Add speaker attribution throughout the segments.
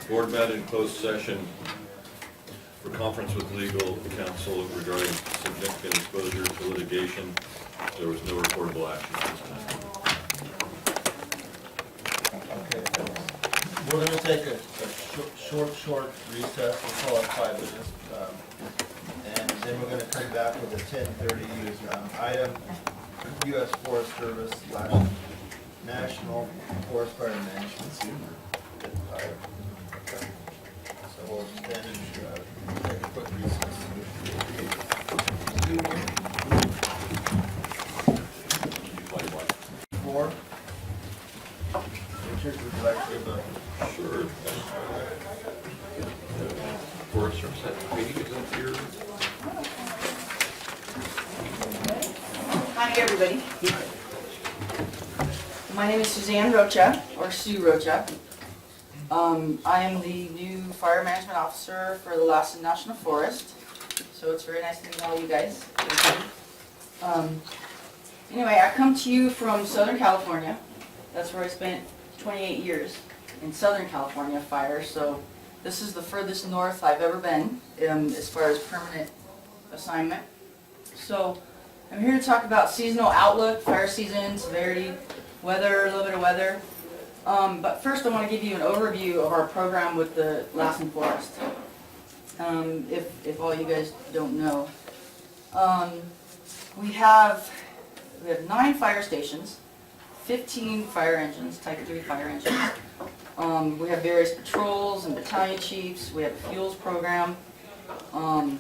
Speaker 1: Board met in closed session for conference with legal counsel regarding significant exposure to litigation. There was no reportable action at this time.
Speaker 2: Okay, we're going to take a short recess. We'll call it 5 minutes. And then we're going to come back with a 10:30 item, U.S. Forest Service, Lassen, National Forest Fire Management. Okay. So we'll stand and take a quick recess. 4. Richard, would you like to give a...
Speaker 1: Sure. Forest Service meeting is up here.
Speaker 3: Hi, everybody. My name is Suzanne Rocha, or Sue Rocha. I am the new fire management officer for the Lassen National Forest, so it's very nice to meet all you guys. Anyway, I come to you from Southern California. That's where I spent 28 years, in Southern California fire, so this is the furthest north I've ever been as far as permanent assignment. So I'm here to talk about seasonal outlook, fire season, severity, weather, a little bit of weather. But first I want to give you an overview of our program with the Lassen Forest, if all you guys don't know. We have 9 fire stations, 15 fire engines, Type 3 fire engines. We have various patrols and battalion chiefs. We have a fuels program. And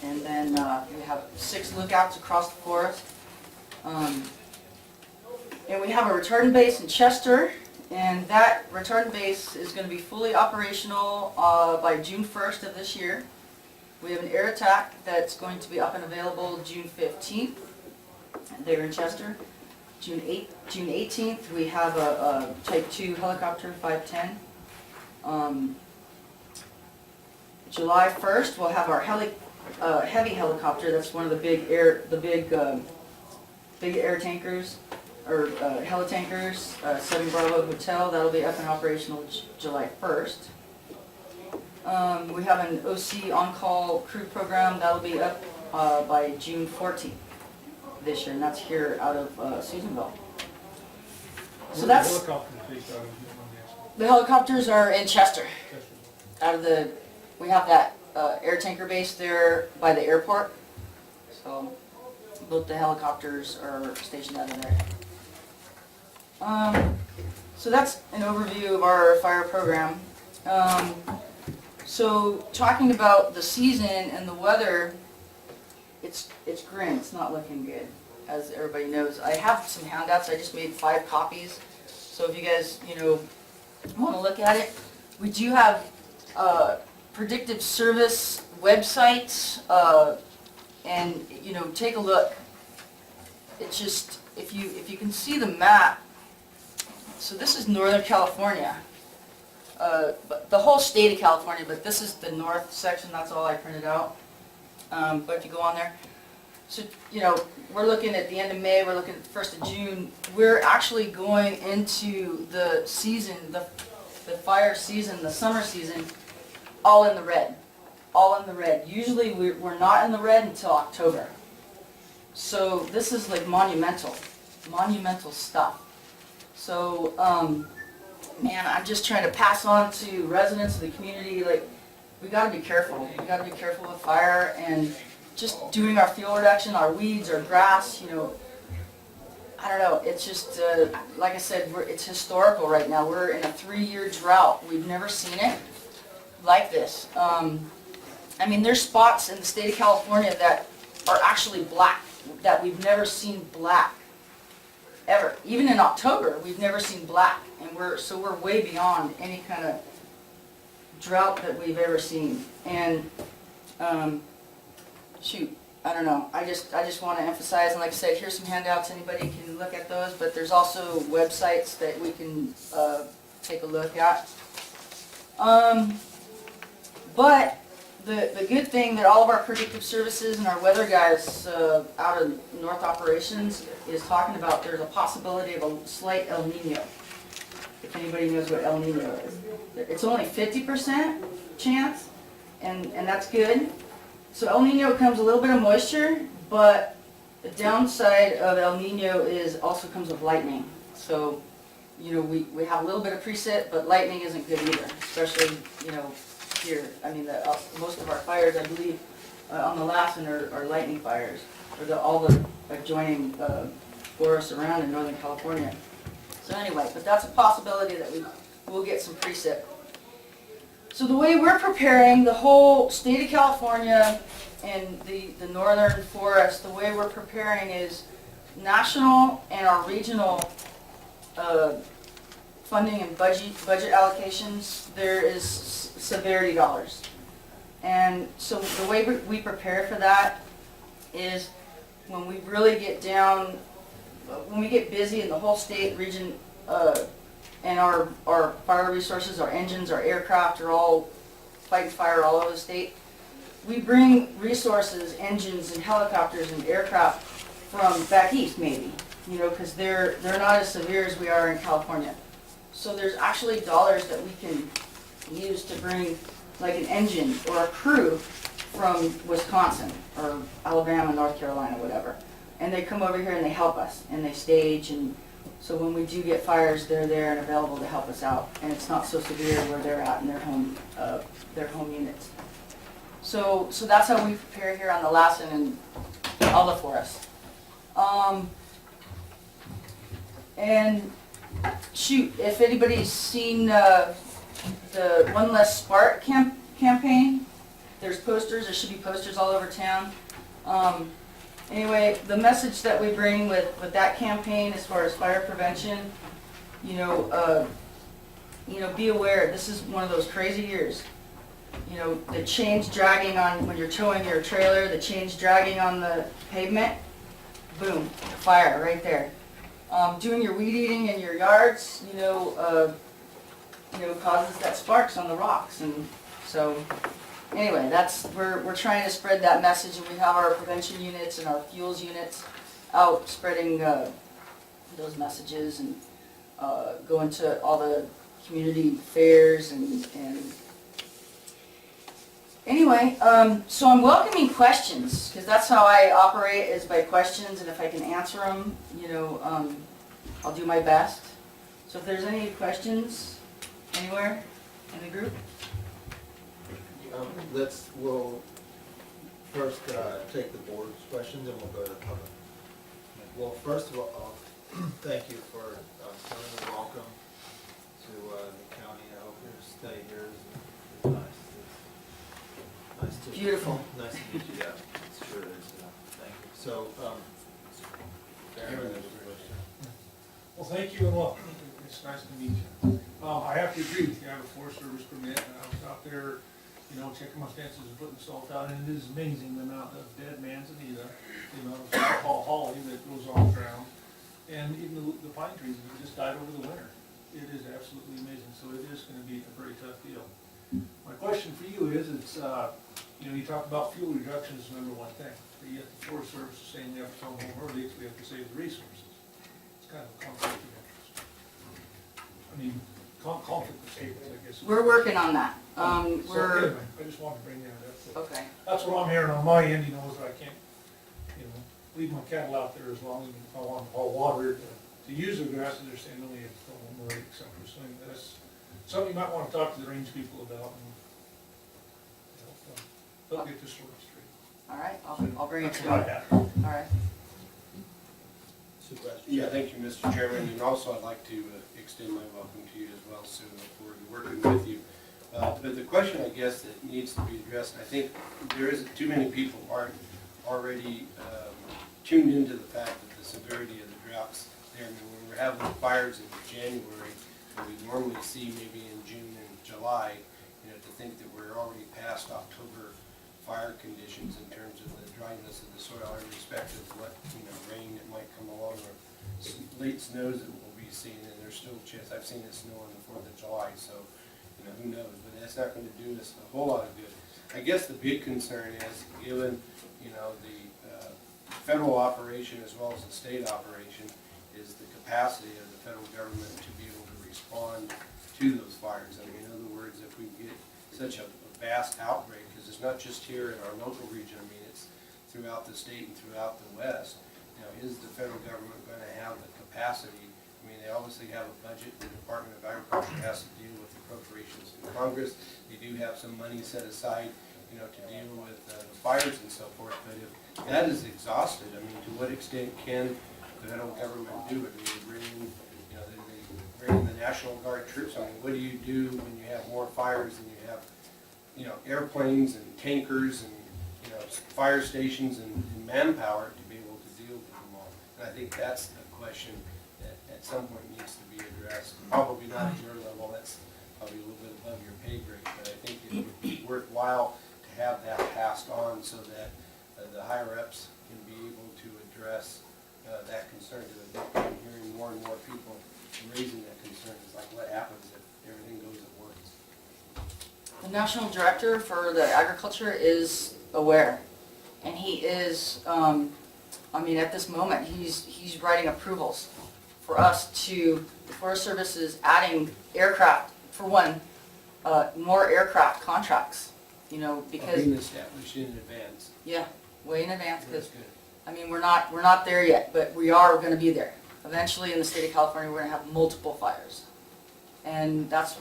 Speaker 3: then we have 6 lookouts across the forest. And we have a retardant base in Chester, and that retardant base is going to be fully operational by June 1st of this year. We have an air attack that's going to be up and available June 15th there in Chester. June 18th, we have a Type 2 helicopter, 510. July 1st, we'll have our heavy helicopter. That's one of the big air tankers, or heli-tankers, 7 Bravo Hotel. That'll be up and operational July 1st. We have an OC on-call crew program. That'll be up by June 14th this year, and that's here out of Susanville. So that's the helicopters are in Chester. We have that air tanker base there by the airport. So both the helicopters are stationed out of there. So that's an overview of our fire program. So talking about the season and the weather, it's grim. It's not looking good, as everybody knows. I have some handouts. I just made 5 copies. So if you guys, want to look at it, we do have predictive service websites, and take a look. It's just if you can see the map. So this is Northern California, but the whole state of California. But this is the north section. That's all I printed out. But if you go on there, so we're looking at the end of May. We're looking at the 1st of June. We're actually going into the season, the fire season, the summer season, all in the red. All in the red. Usually we're not in the red until October. So this is like monumental stuff. So, man, I'm just trying to pass on to residents of the community, like, we got to be careful. We got to be careful with fire and just doing our fuel reduction, our weeds, our grass, I don't know. It's just, like I said, it's historical right now. We're in a 3-year drought. We've never seen it like this. I mean, there's spots in the state of California that are actually black, that we've never seen black ever. Even in October, we've never seen black, and we're way beyond any kind of drought that we've ever seen. And shoot, I don't know. I just want to emphasize, and like I said, here's some handouts. Anybody can look at those, but there's also websites that we can take a look at. But the good thing that all of our predictive services and our weather guys out of North Operations is talking about, there's a possibility of a slight El Nino. if anybody knows what El Nino is. It's only 50% chance, and that's good. So El Nino comes a little bit of moisture, but the downside of El Nino is also comes with lightning. So, you know, we have a little bit of precip, but lightning isn't good either, especially, you know, here. I mean, most of our fires, I believe, on the Lassen are lightning fires, or all the adjoining forests around in Northern California. So anyway, but that's a possibility that we will get some precip. So the way we're preparing, the whole state of California and the northern forest, the way we're preparing is national and our regional funding and budget allocations. There is severity dollars. And so the way we prepare for that is when we really get down, when we get busy in the whole state, region, and our fire resources, our engines, our aircraft are all fighting fire all over the state, we bring resources, engines and helicopters and aircraft from back east maybe, you know, because they're not as severe as we are in California. So there's actually dollars that we can use to bring like an engine or a crew from Wisconsin or Alabama, North Carolina, whatever. And they come over here and they help us and they stage, and so when we do get fires, they're there and available to help us out. And it's not so severe where they're at in their home units. So that's how we prepare here on the Lassen and all the forests. And shoot, if anybody's seen the One Less Spark campaign, there's posters, there should be posters all over town. Anyway, the message that we bring with that campaign as far as fire prevention, you know, be aware, this is one of those crazy years. You know, the chains dragging on, when you're towing your trailer, the chains dragging on the pavement, boom, fire right there. Doing your weed eating in your yards, you know, causes that sparks on the rocks, and so anyway, we're trying to spread that message, and we have our prevention units and our fuels units out spreading those messages and going to all the community fairs and anyway, so I'm welcoming questions, because that's how I operate, is by questions, and if I can answer them, you know, I'll do my best. So if there's any questions anywhere in the group?
Speaker 2: We'll first take the board's questions and we'll go to the public. Well, first of all, thank you for telling me welcome to the county. I hope your stay here is nice. It's nice to
Speaker 3: Beautiful.
Speaker 2: Nice to meet you. Yeah, it's sure it is. Thank you. So, Aaron, there's a question.
Speaker 4: Well, thank you and welcome. It's nice to meet you. I have to agree with you. I have a Forest Service permit, and I was out there, you know, checking my stances and putting salt out, and it is amazing the amount of dead manzanita, the amount of holly that goes on the ground, and even the pine trees that just died over the winter. It is absolutely amazing. So it is going to be a very tough deal. My question for you is, you know, you talk about fuel reduction is the number one thing, but yet the Forest Service is saying we have to come home early because we have to save the resources. It's kind of a conflict of interest. I mean, conflict of statements, I guess.
Speaker 3: We're working on that.
Speaker 4: So anyway, I just wanted to bring that up.
Speaker 3: Okay.
Speaker 4: That's what I'm hearing on my end, you know, is that I can't, you know, leave my cattle out there as long as I want all water to use the grass, and they're saying only if it's home early, etc. So that's something you might want to talk to the range people about, and they'll get this sorted straight.
Speaker 3: All right, I'll bring it to you.
Speaker 4: That's what I have.
Speaker 3: All right.
Speaker 2: Supervisor.
Speaker 5: Yeah, thank you, Mr. Chairman, and also I'd like to extend my welcome to you as well, Sue. Look forward to working with you. But the question, I guess, that needs to be addressed, I think there isn't too many people aren't already tuned into the fact that the severity of the droughts there. I mean, when we're having fires in January, what we normally see maybe in June and July, you know, to think that we're already past October fire conditions in terms of the dryness of the soil, irrespective of what, you know, rain that might come along or late snows that we'll be seeing, and there's still a chance. I've seen it snow on the 4th of July, so, you know, who knows, but that's not going to do us a whole lot of good. I guess the big concern is, given, you know, the federal operation as well as the state operation, is the capacity of the federal government to be able to respond to those fires. I mean, in other words, if we get such a vast outbreak, because it's not just here in our local region, I mean, it's throughout the state and throughout the West. You know, is the federal government going to have the capacity? I mean, they obviously have a budget. The Department of Agriculture has to deal with appropriations in Congress. They do have some money set aside, you know, to deal with the fires and so forth. But if that is exhausted, I mean, to what extent can the federal government do it? I mean, they bring in, you know, they bring in the National Guard troops. I mean, what do you do when you have more fires and you have, you know, airplanes and tankers and, you know, fire stations and manpower to be able to deal with them all? And I think that's a question that at some point needs to be addressed. Probably not at your level, that's probably a little bit above your pay grade, but I think it would be worthwhile to have that passed on so that the higher-ups can be able to address that concern. Because I'm hearing more and more people raising that concern. It's like, what happens if everything goes at once?
Speaker 3: The national director for the agriculture is aware, and he is, I mean, at this moment, he's writing approvals for us to, the Forest Service is adding aircraft, for one, more aircraft contracts, you know, because,
Speaker 5: Being established in advance.
Speaker 3: yeah, way in advance, because,
Speaker 5: That's good.
Speaker 3: I mean, we're not there yet, but we are gonna be there. Eventually, in the state of California, we're gonna have multiple fires, and that's,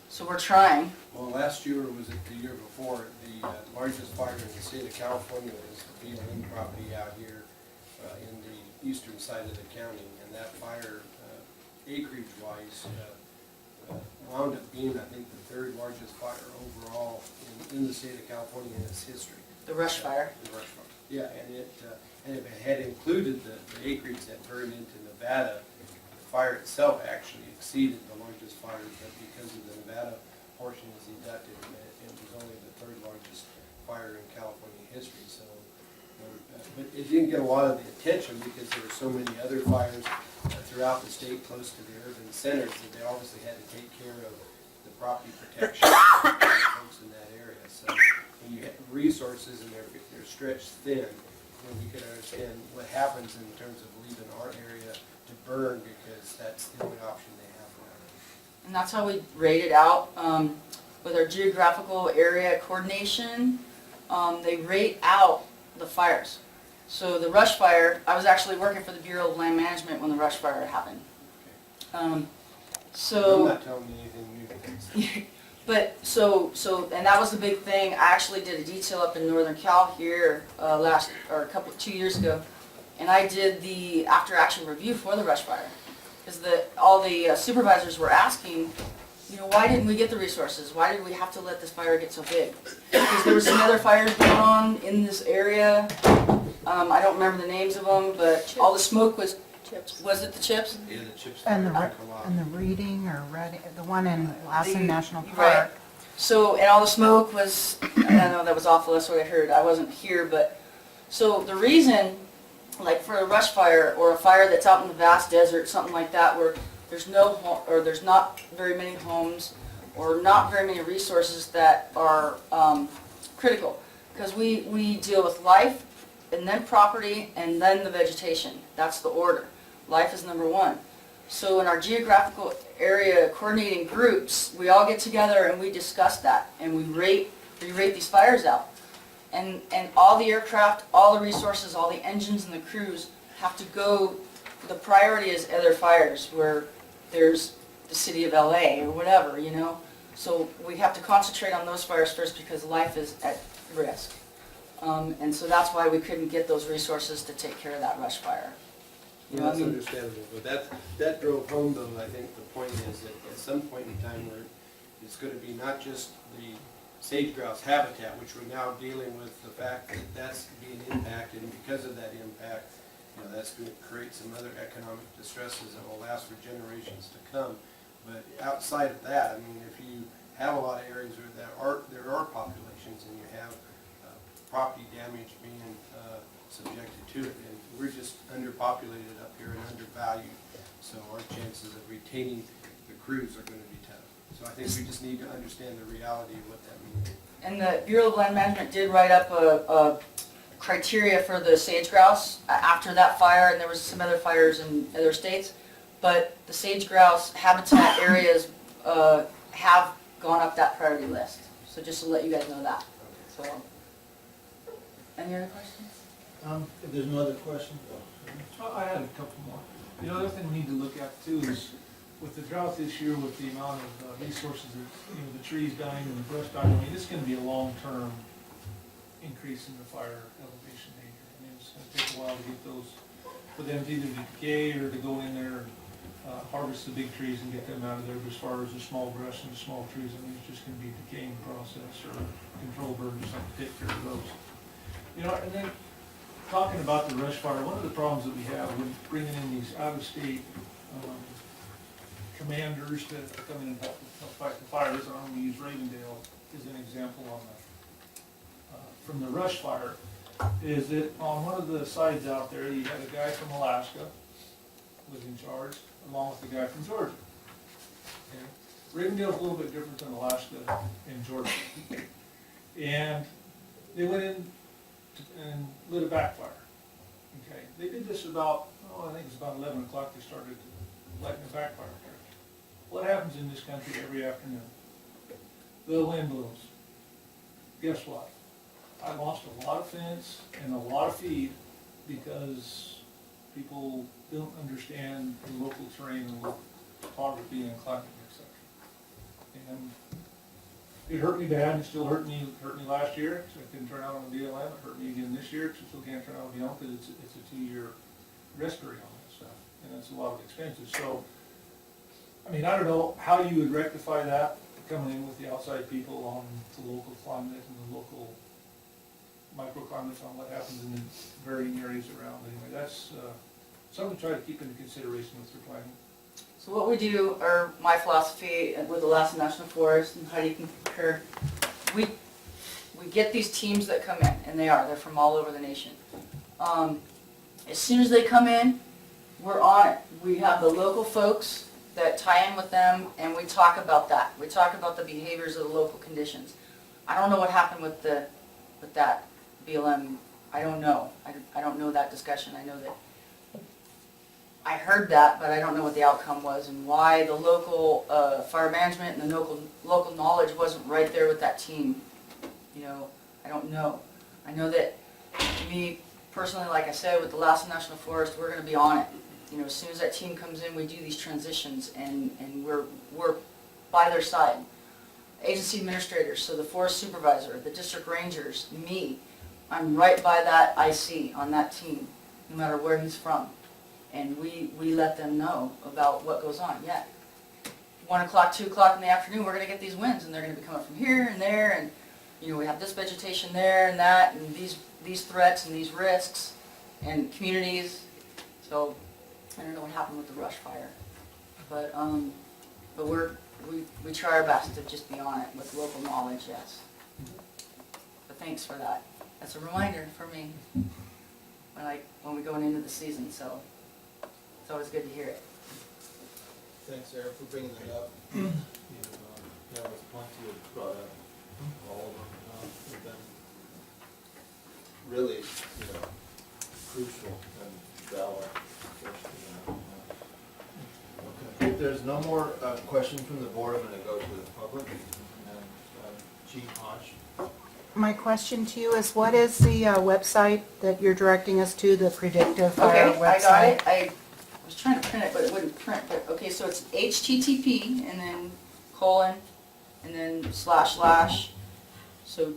Speaker 3: so we're trying.
Speaker 5: Well, last year, or was it the year before, the largest fire in the state of California was the BLM property out here in the eastern side of the county, and that fire, acreage-wise, wound up being, I think, the third largest fire overall in the state of California in its history.
Speaker 3: The rush fire.
Speaker 5: The brush fire. Yeah, and if it had included the acreage that burned into Nevada, the fire itself actually exceeded the largest fire, but because of the Nevada portion was deducted, it was only the third largest fire in California history. So, but it didn't get a lot of the attention because there were so many other fires throughout the state close to the urban centers that they obviously had to take care of the property protection of the folks in that area. So when you have resources and they're stretched thin, then we can understand what happens in terms of leaving our area to burn because that's the only option they have now.
Speaker 3: And that's how we rate it out. With our geographical area coordination, they rate out the fires. So the rush fire, I was actually working for the Bureau of Land Management when the rush fire happened.
Speaker 5: You're
Speaker 3: So,
Speaker 5: not telling me anything new.
Speaker 3: but, and that was the big thing. I actually did a detail up in Northern Cal here, 2 years ago. And I did the after-action review for the rush fire. Because all the supervisors were asking, you know, why didn't we get the resources? Why did we have to let this fire get so big? Because there were some other fires going on in this area. I don't remember the names of them, but all the smoke was, was it the chips?
Speaker 5: Yeah, the chips
Speaker 6: And the,
Speaker 5: fire took a lot.
Speaker 6: and the reading or reading, the one in Lassen National
Speaker 3: Right.
Speaker 6: Park.
Speaker 3: So, and all the smoke was, I know that was awful, that's what I heard, I wasn't here, but, so the reason, like for a rush fire or a fire that's out in the vast desert, something like that, where there's no home, or there's not very many homes, or not very many resources that are critical, because we deal with life, and then property, and then the vegetation. That's the order. Life is number one. So in our geographical area coordinating groups, we all get together and we discuss that, and we rate these fires out. And all the aircraft, all the resources, all the engines and the crews have to go, the priority is other fires, where there's the city of LA or whatever, you know? So we have to concentrate on those fires first because life is at risk. And so that's why we couldn't get those resources to take care of that rush fire. You know what I
Speaker 5: That's
Speaker 3: mean?
Speaker 5: understandable, but that drove home though, I think the point is that at some point in time where it's gonna be not just the sage grouse habitat, which we're now dealing with the fact that that's being impacted, and because of that impact, you know, that's gonna create some other economic distresses that will last for generations to come. But outside of that, I mean, if you have a lot of areas where there are populations and you have property damage being subjected to it, and we're just underpopulated up here and undervalued, so our chances of retaining the crews are going to be tough. So I think we just need to understand the reality of what that means.
Speaker 3: And the Bureau of Land Management did write up a criteria for the sage grouse after that fire, and there was some other fires in other states. but the sage grouse habitat areas have gone up that priority list. So just to let you guys know that. So, any other questions?
Speaker 2: If there's no other questions,
Speaker 4: I had a couple more. The other thing we need to look at too is with the drought this year, with the amount of resources, the trees dying and the brush dying, I mean, this is gonna be a long-term increase in the fire elevation danger. I mean, it's gonna take a while to get those, for them to either decay or to go in there and harvest the big trees and get them out of there. But as far as the small brush and the small trees, I mean, it's just gonna be a decaying process or control bird or something to take care of those. And then talking about the brush fire, one of the problems that we have with bringing in these out-of-state commanders to come in and help fight the fires, I'm gonna use Ravendale as an example on from the rush fire, is that on one of the sides out there, you had a guy from Alaska was in charge, along with a guy from Georgia. Okay? Ravendale's a little bit different than Alaska and Georgia. And they went in and lit a backfire. Okay, they did this about, I think it was about 11 o'clock, they started lighting a backfire. What happens in this country every afternoon? The wind blows. Guess what? I lost a lot of fence and a lot of feed because people don't understand the local terrain and local topography and climate, etc. And it hurt me bad, and it still hurt me last year, so it didn't turn out on the BLM. It hurt me again this year, it still can't turn out on the BLM because it's a 2-year restoration on that stuff, and it's a lot of expenses. So, I mean, I don't know how you would rectify that, coming in with the outside people on the local climate and the local microclimates on what happens in the varying areas around. Anyway, that's something to try to keep into consideration with your planning.
Speaker 3: So what we do, or my philosophy with the Lassen National Forest, and how you can compare, we get these teams that come in, and they're from all over the nation. As soon as they come in, we're on it. We have the local folks that tie in with them, and we talk about that. We talk about the behaviors of the local conditions. I don't know what happened with that BLM. I don't know. I don't know that discussion. I know that I heard that, but I don't know what the outcome was and why the local fire management and the local knowledge wasn't right there with that team. I don't know. I know that me personally, like I said, with the Lassen National Forest, we're going to be on it. As soon as that team comes in, we do these transitions, and we're by their side. Agency administrators, so the forest supervisor, the district rangers, me, I'm right by that IC on that team, no matter where he's from. And we let them know about what goes on. Yeah, 1 o'clock, 2 o'clock in the afternoon, we're going to get these winds, and they're going to be coming from here and there, and we have this vegetation there and that, and these threats and these risks, and communities. So I don't know what happened with the rush fire, but we try our best to just be on it with local knowledge. Yes. But thanks for that. That's a reminder for me when we're going into the season. So. It's always good to hear it.
Speaker 2: thanks, Eric, for bringing that up. Yeah, those points you had brought up, all of them, have been really, crucial and valid. Okay, if there's no more questions from the board, I'm gonna go to the public, and Chief Hodge.
Speaker 6: My question to you is, what is the website that you're directing us to, the predictive fire website?
Speaker 3: I got it. I was trying to print it, but it wouldn't print. But okay, so it's HTTP and then colon and then // so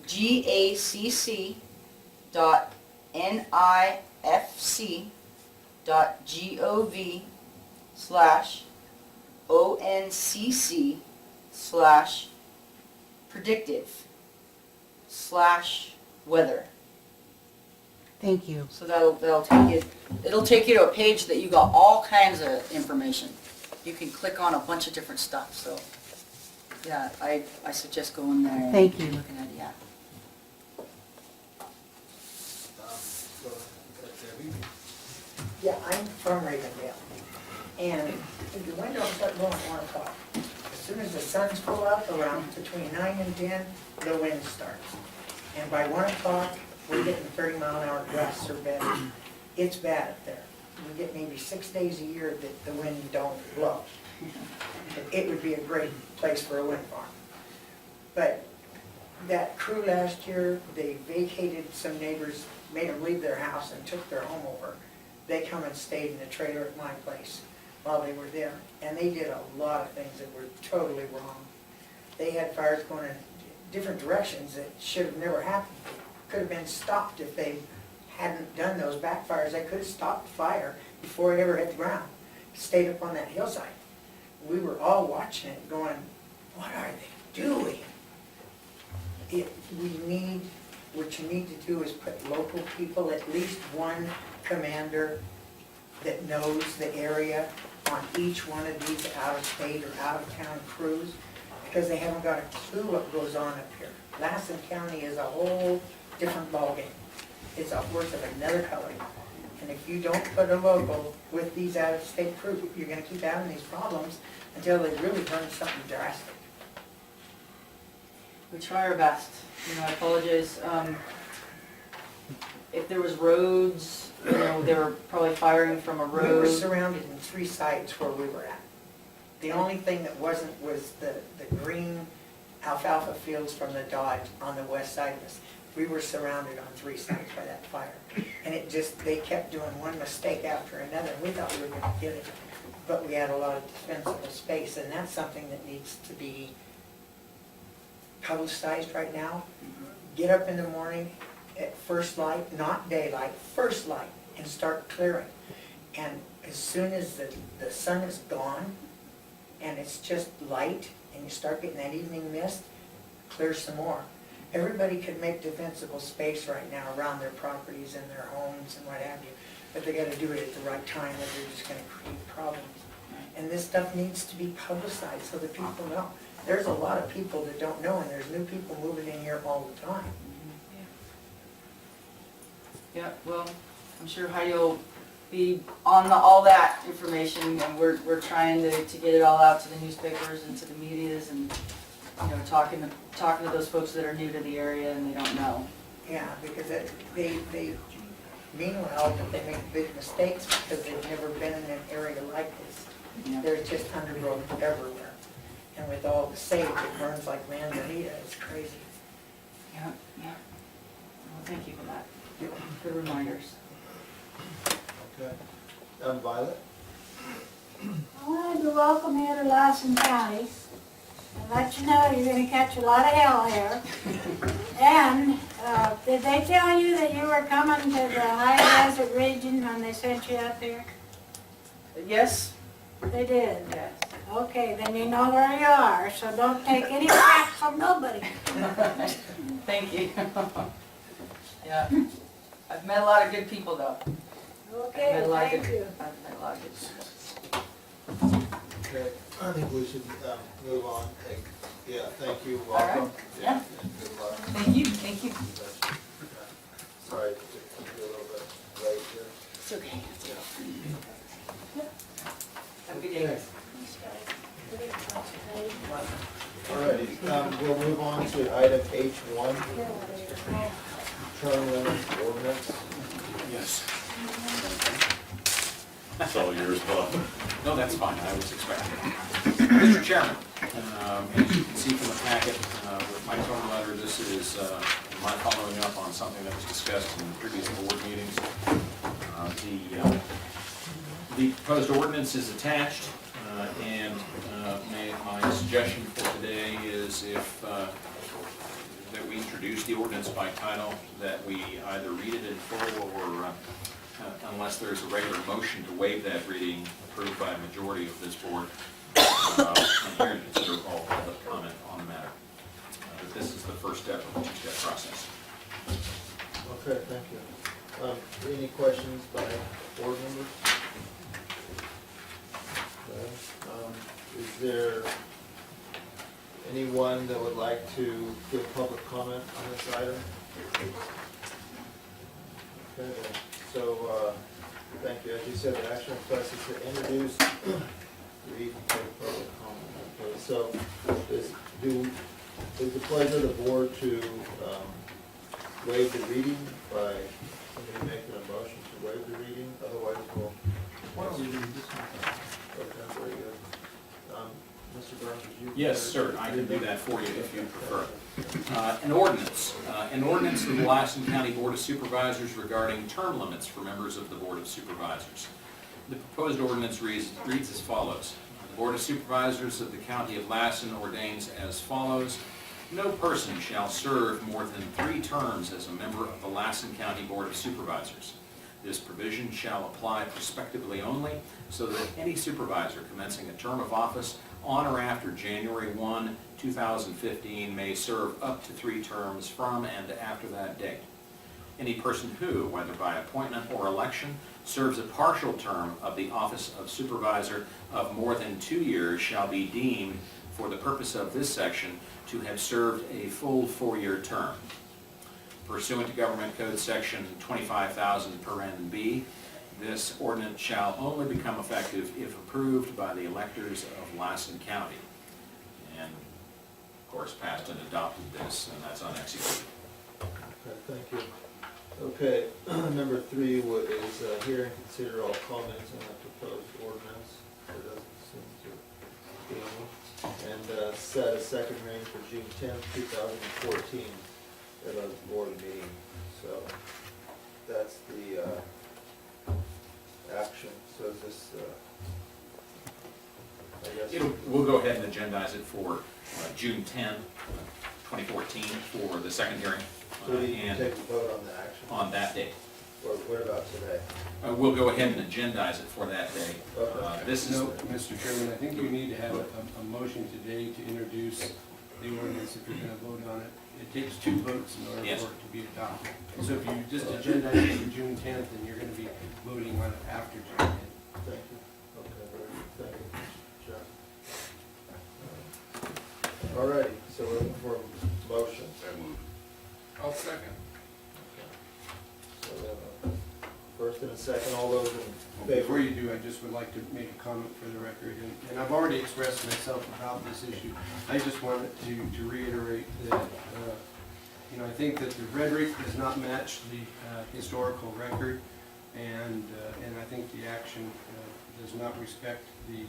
Speaker 3: gacc.nifc.gov/predictive/weather.
Speaker 6: Thank you.
Speaker 3: So it'll take you to a page that you got all kinds of information. You can click on a bunch of different stuff, so yeah, I suggest going there and
Speaker 6: Thank you.
Speaker 3: looking at it, yeah.
Speaker 2: Go ahead, Debbie.
Speaker 7: Yeah, I'm from Ravendale, and the windows start blowing at 1 o'clock. As soon as the sun's pull up around between 9 and 10, the wind starts. And by 1 o'clock, we're getting 30-mile-an-hour gusts or better. It's bad up there. we get maybe 6 days a year that the wind don't blow. It would be a great place for a wind farm. But that crew last year, they vacated some neighbors, made them leave their house and took their home over. They come and stayed in a trailer at my place while they were there. And they did a lot of things that were totally wrong. They had fires going in different directions that should have never happened. Could have been stopped if they hadn't done those backfires. They could have stopped the fire before it ever hit the ground. Stayed up on that hillside. We were all watching it going, what are they doing? What you need to do is put local people, at least one commander that knows the area on each one of these out-of-state or out-of-town crews, because they haven't got a clue what goes on up here. Lassen County is a whole different ballgame. It's a horse of another color. And if you don't put a local with these out-of-state crews, you're gonna keep having these problems until they really learn something drastic.
Speaker 3: We try our best. You know, I apologize. If there was roads, you know, they were probably firing from a
Speaker 7: We were
Speaker 3: road.
Speaker 7: surrounded in 3 sites where we were at. The only thing that wasn't was the green alfalfa fields from the Dodge on the west side of us. We were surrounded on 3 sides by that fire. And it just, they kept doing one mistake after another. We thought we were gonna get it, but we had a lot of defensible space, and that's something that needs to be publicized right now. Get up in the morning at first light, not daylight, first light, and start clearing. And as soon as the sun is gone, and it's just light, and you start getting that evening mist, clear some more. Everybody could make defensible space right now around their properties and their homes and what have you, but they gotta do it at the right time, or they're just gonna create problems. And this stuff needs to be publicized so that people know. There's a lot of people that don't know, and there's new people moving in here all the time.
Speaker 3: Yeah, well, I'm sure Heidi will be on all that information, and we're trying to get it all out to the newspapers and to the medias, and, you know, talking to those folks that are new to the area and they don't know.
Speaker 7: Yeah, because they mean well, but they make big mistakes because they've never been in an area like this.
Speaker 3: Yeah.
Speaker 7: There's just undergrowth everywhere. And with all the sage, it burns like manzanita, it's crazy.
Speaker 3: Yeah, yeah. Well, thank you for that. Good reminders.
Speaker 2: Okay. Violet?
Speaker 8: I wanted to welcome you to Lassen County and let you know you're gonna catch a lot of hell here. And, did they tell you that you were coming to the high desert region when they sent you up here?
Speaker 3: Yes?
Speaker 8: They did?
Speaker 3: Yes.
Speaker 8: Okay, then you know where you are, so don't take any crap from nobody.
Speaker 3: Thank you. Yeah. I've met a lot of good people, though.
Speaker 8: Okay, thank you.
Speaker 3: I've met a lot of good people.
Speaker 2: Okay, I think we should move on. Yeah, thank you,
Speaker 3: All right.
Speaker 2: welcome.
Speaker 3: Yeah.
Speaker 2: And good luck.
Speaker 3: Thank you, thank you.
Speaker 2: Sorry to keep you a little bit late here.
Speaker 3: It's okay. Have a good day, guys.
Speaker 2: Alrighty, we'll move on to item H1, term limits ordinance.
Speaker 9: Yes.
Speaker 1: It's all yours, Bob.
Speaker 9: No, that's fine, I was expecting it. Mr. Chairman, as you can see from the packet, with my term letter, this is my following up on something that was discussed in previous board meetings. The proposed ordinance is attached, and my suggestion for today is that we introduce the ordinance by title, that we either read it in full or unless there's a regular motion to waive that reading approved by a majority of this board, and here to consider all public comment on the matter. But this is the first step of the two-step process.
Speaker 2: Okay, thank you. Any questions by board members? Okay. Is there anyone that would like to give public comment on this item? Okay, then. So, thank you. As you said, the action request is to introduce, read, and take public comment. Okay, so is the pleasure of the board to waive the reading by somebody making a motion to waive the reading? Otherwise, we'll
Speaker 4: Why don't we leave this one?
Speaker 2: Okay, very good. Mr. Burns, would you?
Speaker 9: Yes, sir, I can do that for you if you prefer. An ordinance of the Lassen County Board of Supervisors regarding term limits for members of the Board of Supervisors. The proposed ordinance reads as follows. The Board of Supervisors of the County of Lassen ordains as follows. No person shall serve more than 3 terms as a member of the Lassen County Board of Supervisors. This provision shall apply prospectively only, so that any supervisor commencing a term of office on or after January 1, 2015 may serve up to 3 terms from and after that date. Any person who, whether by appointment or election, serves a partial term of the office of supervisor of more than 2 years shall be deemed, for the purpose of this section, to have served a full 4-year term. Pursuant to Government Code Section 25,000 paren B, this ordinance shall only become effective if approved by the electors of Lassen County. And, of course, passed and adopted this, and that's unexecuted.
Speaker 2: Okay, thank you. Okay, number 3 is hear and consider all comments on the proposed ordinance. There doesn't seem to be any. And set a second reading for June 10th, 2014 at a board meeting. So that's the action. So is this, I guess.
Speaker 9: We'll go ahead and agendize it for June 10, 2014 for the second hearing.
Speaker 2: So do you
Speaker 9: And
Speaker 2: take a vote on the action?
Speaker 9: on that date.
Speaker 2: Or what about today?
Speaker 9: We'll go ahead and agendize it for that day.
Speaker 2: Okay.
Speaker 9: This is,
Speaker 5: No, Mr. Chairman, I think you need to have a motion today to introduce the ordinance if you're gonna vote on it. It takes 2 votes in order
Speaker 9: Yes.
Speaker 5: for it to be adopted. So if you just agendize it for June 10th, then you're gonna be voting on it after June 10th.
Speaker 2: Thank you. Okay, very good. Thank you, John. All righty, so we're looking for a motion.
Speaker 9: I'll second.
Speaker 2: So we have a first and a second, all those in
Speaker 5: Before
Speaker 2: favor?
Speaker 5: you do, I just would like to make a comment for the record, and I've already expressed myself about this issue. I just wanted to reiterate that, I think that the rhetoric does not match the historical record, and I think the action does not respect the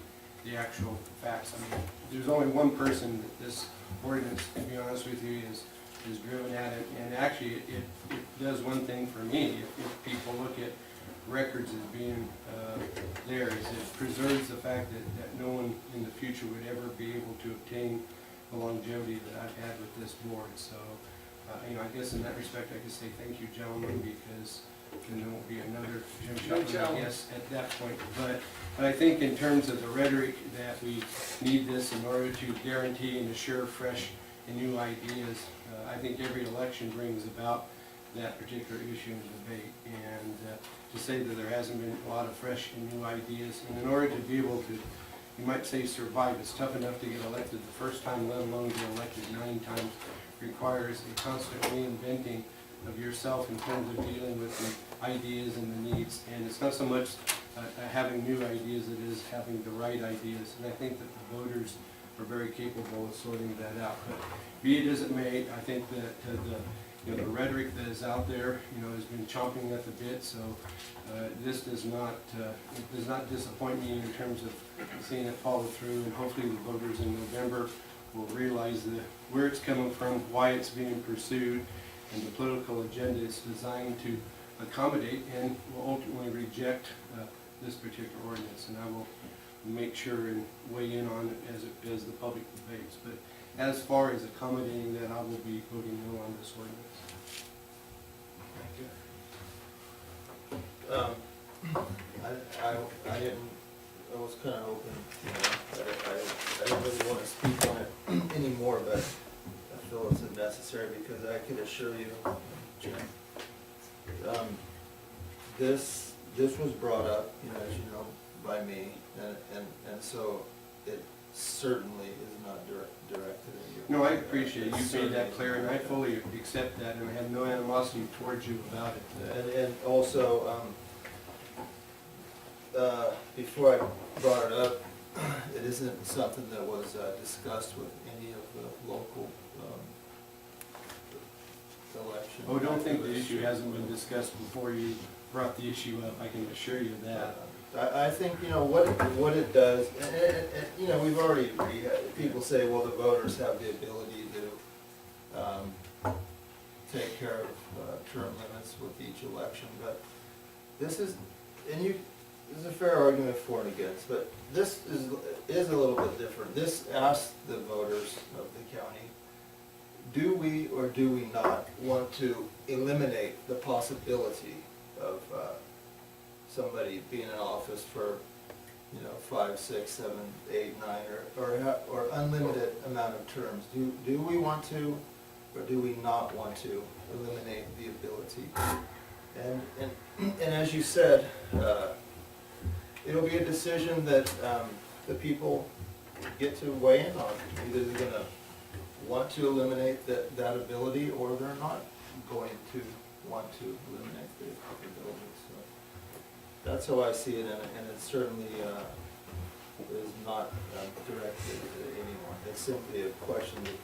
Speaker 5: actual facts. I mean, there's only one person that this ordinance, to be honest with you, is driven at it, and actually, it does one thing for me. If people look at records as being there, is it preserves the fact that no one in the future would ever be able to obtain the longevity that I've had with this board. So, I guess in that respect, I can say thank you, gentlemen, because then there won't be another Jim Chapman, I guess, at that point. But I think in terms of the rhetoric, that we need this in order to guarantee and assure fresh and new ideas. I think every election brings about that particular issue and debate. And to say that there hasn't been a lot of fresh and new ideas, and in order to be able to, you might say, survive, it's tough enough to get elected the first time, let alone get elected 9 times, requires a constant reinventing of yourself in terms of dealing with the ideas and the needs. And it's not so much having new ideas, it is having the right ideas. And I think that the voters are very capable of sorting that out. But be it as it may, I think that the rhetoric that is out there, has been chomping at the bit. So this does not disappoint me in terms of seeing it follow through. And hopefully the voters in November will realize where it's coming from, why it's being pursued, and the political agenda is designed to accommodate, and will ultimately reject this particular ordinance. And I will make sure and weigh in on it as the public debates. But as far as accommodating that, I will be voting no on this ordinance.
Speaker 2: I was kind of hoping, I don't really want to speak on it anymore, but I feel it's necessary because I can assure you, Jim, this was brought up, as you know, by me, and so it certainly is not directed at you.
Speaker 5: No, I appreciate it. You made that clear, and I fully accept that, and I have no animosity towards you about it.
Speaker 2: And also, before I brought it up, it isn't something that was discussed with any of the local elections.
Speaker 5: Oh, don't think the issue hasn't been discussed before you brought the issue up, I can assure you that.
Speaker 2: I think, what it does, and we've already, people say, well, the voters have the ability to take care of term limits with each election, but this is, there's a fair argument for and against, but this is a little bit different. This asks the voters of the county, do we or do we not want to eliminate the possibility of somebody being in office for, 5, 6, 7, 8, 9, or unlimited amount of terms? Do we want to, or do we not want to eliminate the ability? And as you said, it'll be a decision that the people get to weigh in on. Either they're gonna want to eliminate that ability, or they're not going to want to eliminate the ability. So that's how I see it, and it certainly is not directed at anyone. It's simply a question that